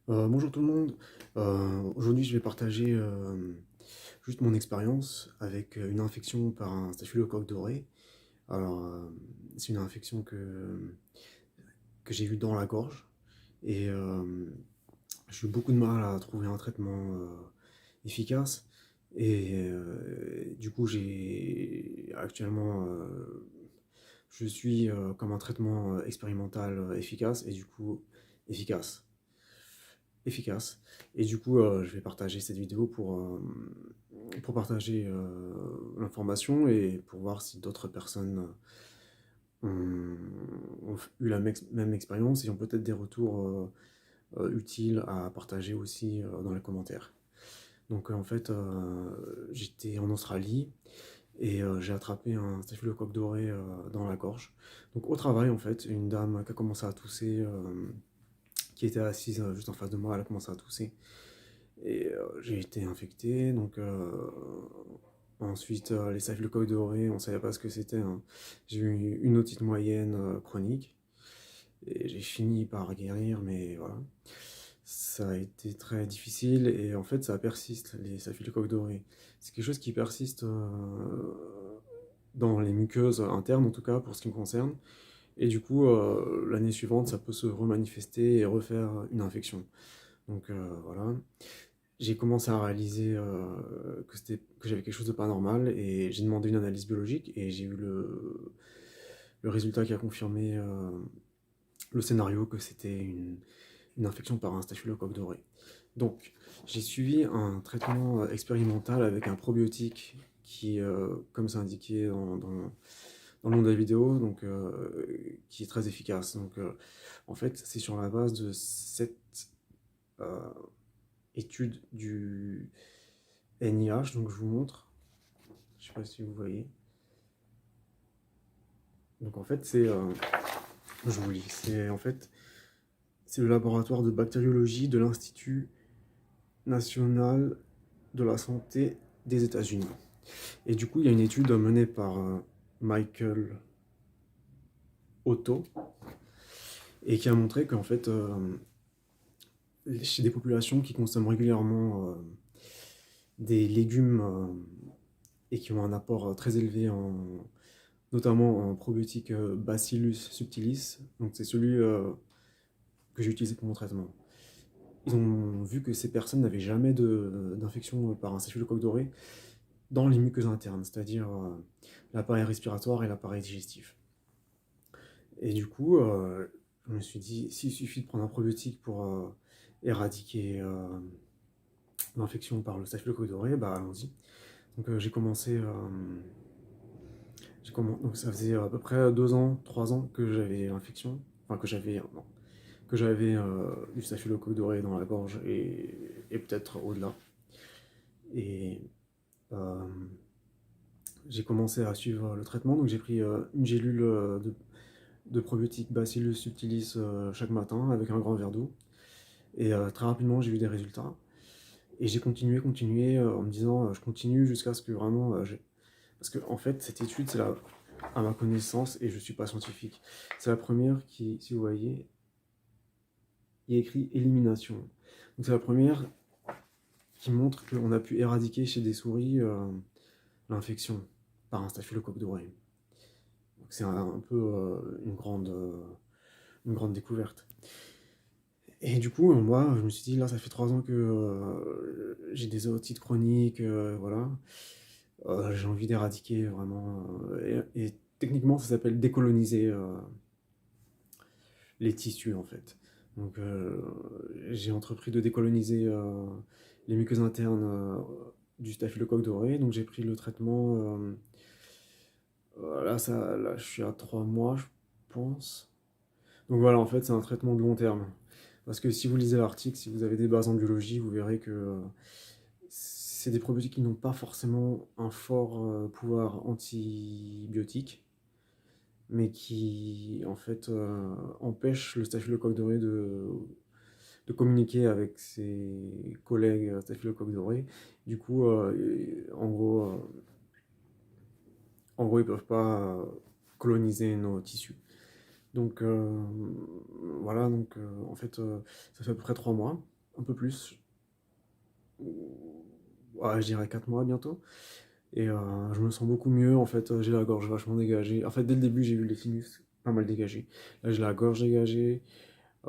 Bonjour tout le monde. Aujourd'hui, je vais partager juste mon expérience avec une infection par un staphylocoque doré. Alors, c'est une infection que j'ai eue dans la gorge et j'ai eu beaucoup de mal à trouver un traitement efficace. Et du coup, actuellement, je suis comme un traitement expérimental efficace et du coup efficace efficace. Et du coup, je vais partager cette vidéo pour partager l'information et pour voir si d'autres personnes ont eu la même expérience et ont peut-être des retours utiles à partager aussi dans les commentaires. Donc en fait, j'étais en Australie et j'ai attrapé un staphylocoque doré dans la gorge. Donc au travail, en fait, une dame qui a commencé à tousser, qui était assise juste en face de moi, elle a commencé à tousser. Et j'ai été infecté, donc ensuite les staphylocoques dorés, on savait pas ce que c'était, hein. J'ai eu une otite moyenne chronique et j'ai fini par guérir, mais voilà. Ça a été très difficile et en fait ça persiste, les staphylocoques dorés. C'est quelque chose qui persiste dans les muqueuses internes, en tout cas pour ce qui me concerne. Et du coup, l'année suivante, ça peut se remanifester et refaire une infection. Donc voilà. J'ai commencé à réaliser que j'avais quelque chose de pas normal et j'ai demandé une analyse biologique et j'ai eu le résultat qui a confirmé le scénario que c'était une infection par un staphylocoque doré. Donc j'ai suivi un traitement expérimental avec un probiotique qui, comme c'est indiqué dans le nom de la vidéo, donc, qui est très efficace. Donc en fait c'est sur la base de cette euh, étude du NIH, donc je vous montre. Je sais pas si vous voyez. Donc en fait, je vous lis. C'est le laboratoire de bactériologie de l'Institut national de la santé des États-Unis. Et du coup, il y a une étude menée par Michael Otto et qui a montré qu'en fait, chez des populations qui consomment régulièrement des légumes et qui ont un apport très élevé notamment en probiotique Bacillus subtilis, donc c'est celui que j'ai utilisé pour mon traitement. Ils ont vu que ces personnes n'avaient jamais d'infection par un staphylocoque doré dans les muqueuses internes, c'est-à-dire l'appareil respiratoire et l'appareil digestif. Et du coup, je me suis dit, s'il suffit de prendre un probiotique pour éradiquer l'infection par le staphylocoque doré, bah allons-y. Donc donc ça faisait à peu près 2 ans, 3 ans que j'avais l'infection, enfin que j'avais, non, que j'avais du staphylocoque doré dans la gorge et peut-être au-delà. Et euh, j'ai commencé à suivre le traitement, donc j'ai pris une gélule de probiotiques Bacillus subtilis chaque matin avec un grand verre d'eau. Et très rapidement, j'ai eu des résultats. Et j'ai continué en me disant, je continue jusqu'à ce que vraiment. Parce que, en fait, cette étude, à ma connaissance, et je ne suis pas scientifique, c'est la première qui, si vous voyez, il y a écrit élimination. Donc, c'est la première qui montre qu'on a pu éradiquer chez des souris l'infection par un staphylocoque doré. Donc, c'est un peu une grande découverte. Et du coup, moi, je me suis dit, là, ça fait 3 ans que j'ai des otites chroniques, voilà. J'ai envie d'éradiquer vraiment. Et techniquement, ça s'appelle décoloniser les tissus, en fait. Donc, j'ai entrepris de décoloniser les muqueuses internes du staphylocoque doré. Donc, j'ai pris le traitement. Là, je suis à 3 mois, je pense. Donc, voilà, en fait, c'est un traitement de long terme. Parce que si vous lisez l'article, si vous avez des bases en biologie, vous verrez que c'est des probiotiques qui n'ont pas forcément un fort pouvoir antibiotique, mais qui en fait empêchent le staphylocoque doré de communiquer avec ses collègues staphylocoque doré. Du coup, en gros, ils peuvent pas coloniser nos tissus. Donc voilà, donc en fait, ça fait à peu près 3 mois. un peu plus, ouais, je dirais 4 mois bientôt. Et je me sens beaucoup mieux, en fait, j'ai la gorge vachement dégagée. En fait, dès le début, j'ai eu les sinus pas mal dégagés. Là, j'ai la gorge dégagée,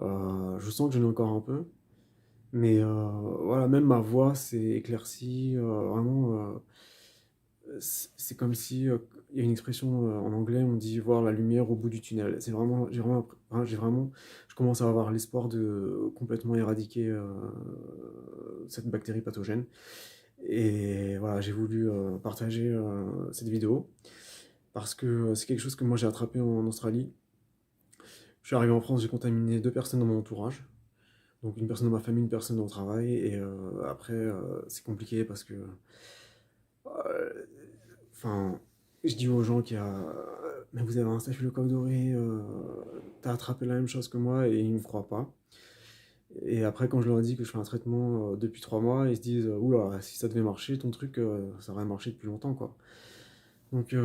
je sens que j'en ai encore un peu. Mais voilà, même ma voix s'est éclaircie, vraiment, c'est comme si, il y a une expression en anglais, on dit voir la lumière au bout du tunnel. C'est vraiment, je commence à avoir l'espoir de complètement éradiquer cette bactérie pathogène. Et voilà, j'ai voulu partager cette vidéo parce que c'est quelque chose que moi j'ai attrapé en Australie. Je suis arrivé en France, j'ai contaminé 2 personnes dans mon entourage. Donc une personne dans ma famille, une personne au travail. Et après, c'est compliqué parce que euh, enfin, je dis aux gens qu'il y a. Mais vous avez un staphylocoque doré, t'as attrapé la même chose que moi et ils me croient pas. Et après, quand je leur dis que je fais un traitement depuis 3 mois, ils se disent oula, si ça devait marcher, ton truc, ça aurait marché depuis longtemps, quoi. Donc,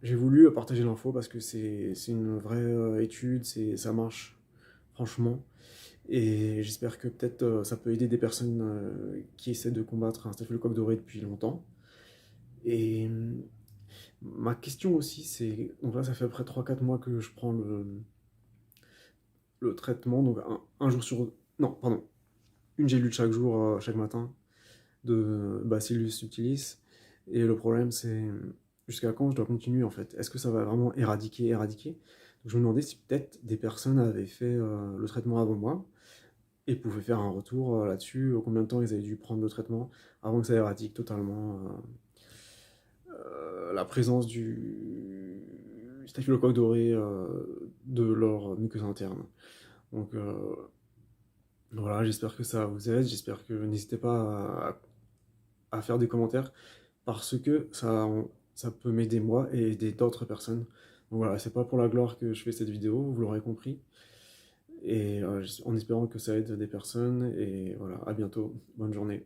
j'ai voulu partager l'info parce que c'est une vraie étude, ça marche, franchement. Et j'espère que peut-être ça peut aider des personnes qui essaient de combattre un staphylocoque doré depuis longtemps. Et ma question aussi, c'est. Donc là, ça fait à peu près 3 4 mois que je prends le traitement. Donc un jour sur. Non, pardon. Une gélule chaque jour, chaque matin, de Bacillus subtilis. Et le problème, c'est jusqu'à quand je dois continuer en fait. Est-ce que ça va vraiment éradiquer? Donc je me demandais si peut-être des personnes avaient fait le traitement avant moi et pouvaient faire un retour là-dessus. Combien de temps ils avaient dû prendre le traitement avant que ça éradique totalement la présence du staphylocoque doré de leur muqueuse interne. Donc voilà, j'espère que ça vous aide, j'espère que n'hésitez pas à faire des commentaires parce que ça peut m'aider moi et aider d'autres personnes. Donc voilà, c'est pas pour la gloire que je fais cette vidéo, vous l'aurez compris. Et en espérant que ça aide des personnes. Et voilà, à bientôt, bonne journée.